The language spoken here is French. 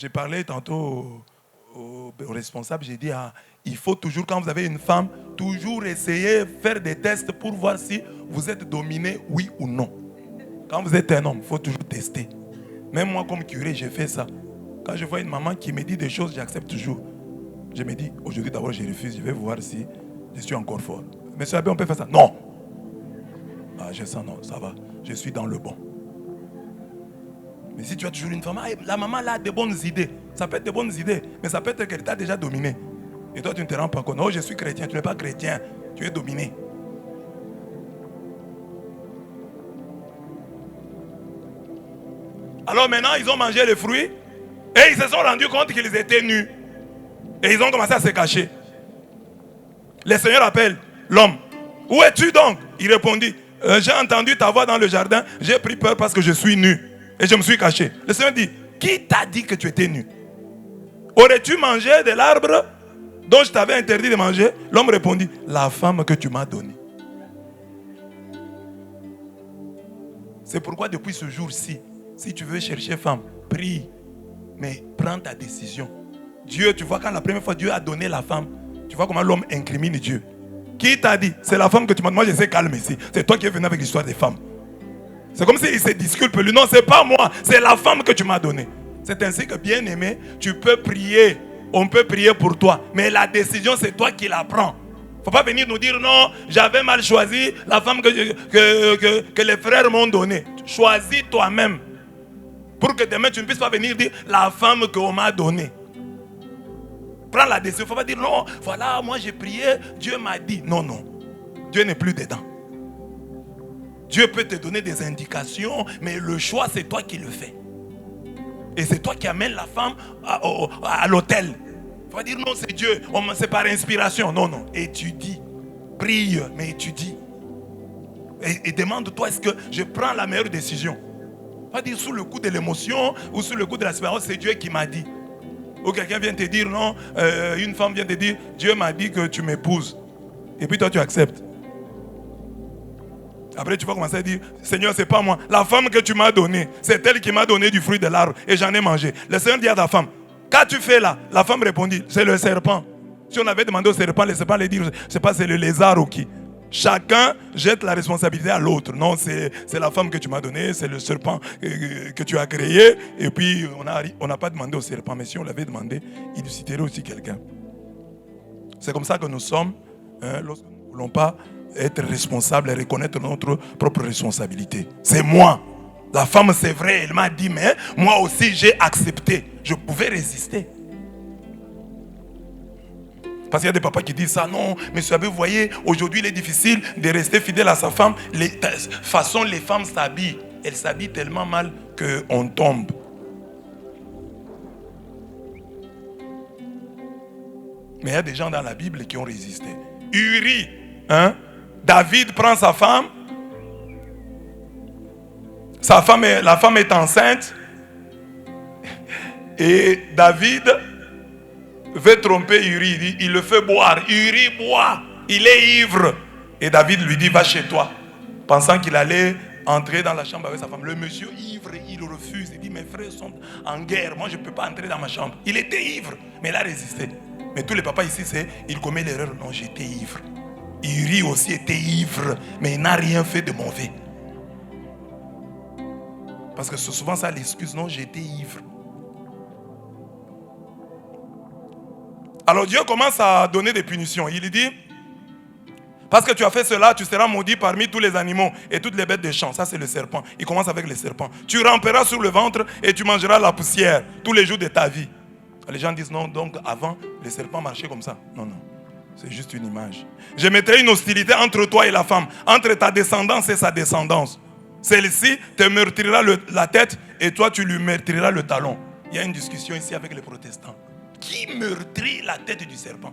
J'ai parlé tantôt au responsable, j'ai dit, il faut toujours, quand vous avez une femme, toujours essayer de faire des tests pour voir si vous êtes dominé, oui ou non. Quand vous êtes un homme, il faut toujours tester. Même moi, comme curé, j'ai fait ça. Quand je vois une maman qui me dit des choses, j'accepte toujours. Je me dis, aujourd'hui d'abord, je refuse, je vais voir si je suis encore fort. Monsieur Abbé, on peut faire ça? Non. Je sens, non, ça va, je suis dans le bon. Mais si tu as toujours une femme, la maman là a des bonnes idées. Ça peut être des bonnes idées, mais ça peut être qu'elle t'a déjà dominé. Et toi, tu ne te rends pas compte. Non, je suis chrétien, tu n'es pas chrétien, tu es dominé. Alors maintenant, ils ont mangé les fruits et ils se sont rendus compte qu'ils étaient nus. Et ils ont commencé à se cacher. Le Seigneur appelle l'homme. Où es-tu donc? Il répondit, j'ai entendu ta voix dans le jardin, j'ai pris peur parce que je suis nu. Et je me suis caché. Le Seigneur dit, qui t'a dit que tu étais nu? Aurais-tu mangé de l'arbre dont je t'avais interdit de manger? L'homme répondit, la femme que tu m'as donnée. C'est pourquoi depuis ce jour-ci, si tu veux chercher femme, prie, mais prends ta décision. Dieu, tu vois, quand la première fois Dieu a donné la femme, tu vois comment l'homme incrimine Dieu. Qui t'a dit? C'est la femme que tu m'as donné. Moi, je sais calme ici. C'est toi qui es venu avec l'histoire des femmes. C'est comme s'il se disculpe. Lui, non, c'est pas moi. C'est la femme que tu m'as donnée. C'est ainsi que, bien aimé, tu peux prier. On peut prier pour toi. Mais la décision, c'est toi qui la prends. Il ne faut pas venir nous dire, non, j'avais mal choisi la femme que les frères m'ont donnée. Choisis toi-même. Pour que demain, tu ne puisses pas venir dire, la femme qu'on m'a donnée. Prends la décision. Il ne faut pas dire, non, voilà, moi j'ai prié, Dieu m'a dit. Non, non. Dieu n'est plus dedans. Dieu peut te donner des indications, mais le choix, c'est toi qui le fais. Et c'est toi qui amènes la femme à l'hôtel. Il faut dire, non, c'est Dieu. C'est par inspiration. Non, non. Étudie. Prie, mais étudie. Et demande-toi, est-ce que je prends la meilleure décision? Pas dire sous le coup de l'émotion ou sous le coup de la séparation, c'est Dieu qui m'a dit. Ou quelqu'un vient te dire, non, une femme vient te dire, Dieu m'a dit que tu m'épouses. Et puis toi, tu acceptes. Après, tu vas commencer à dire, Seigneur, c'est pas moi. La femme que tu m'as donnée, c'est elle qui m'a donné du fruit de l'arbre et j'en ai mangé. Le Seigneur dit à ta femme, qu'as-tu fait là? La femme répondit, c'est le serpent. Si on avait demandé au serpent, le serpent allait dire, je ne sais pas, c'est le lézard ou qui. Chacun jette la responsabilité à l'autre. Non, c'est la femme que tu m'as donnée, c'est le serpent que tu as créé. Et puis, on n'a pas demandé au serpent, mais si on l'avait demandé, il citerait aussi quelqu'un. C'est comme ça que nous sommes, lorsque nous ne voulons pas être responsable et reconnaître notre propre responsabilité. C'est moi. La femme, c'est vrai, elle m'a dit, mais moi aussi j'ai accepté. Je pouvais résister. Parce qu'il y a des papas qui disent ça, non, monsieur Abbé, vous voyez, aujourd'hui il est difficile de rester fidèle à sa femme. De toute façon, les femmes s'habillent. Elles s'habillent tellement mal qu'on tombe. Mais il y a des gens dans la Bible qui ont résisté. Uri, David prend sa femme. La femme est enceinte. Et David veut tromper Uri. Il dit, il le fait boire. Uri boit. Il est ivre. Et David lui dit, va chez toi. Pensant qu'il allait entrer dans la chambre avec sa femme. Le monsieur ivre, il refuse. Il dit, mes frères sont en guerre. Moi, je ne peux pas entrer dans ma chambre. Il était ivre, mais il a résisté. Mais tous les papas ici, il commet l'erreur. Non, j'étais ivre. Uri aussi était ivre, mais il n'a rien fait de mauvais. Parce que c'est souvent ça l'excuse. Non, j'étais ivre. Alors Dieu commence à donner des punitions. Il dit, parce que tu as fait cela, tu seras maudit parmi tous les animaux et toutes les bêtes des champs. Ça, c'est le serpent. Il commence avec le serpent. Tu ramperas sur le ventre et tu mangeras la poussière tous les jours de ta vie. Les gens disent non, donc avant, le serpent marchait comme ça. Non, non. C'est juste une image. Je mettrai une hostilité entre toi et la femme, entre ta descendance et sa descendance. Celle-ci te meurtrira la tête et toi, tu lui meurtriras le talon. Il y a une discussion ici avec les protestants. Qui meurtrit la tête du serpent?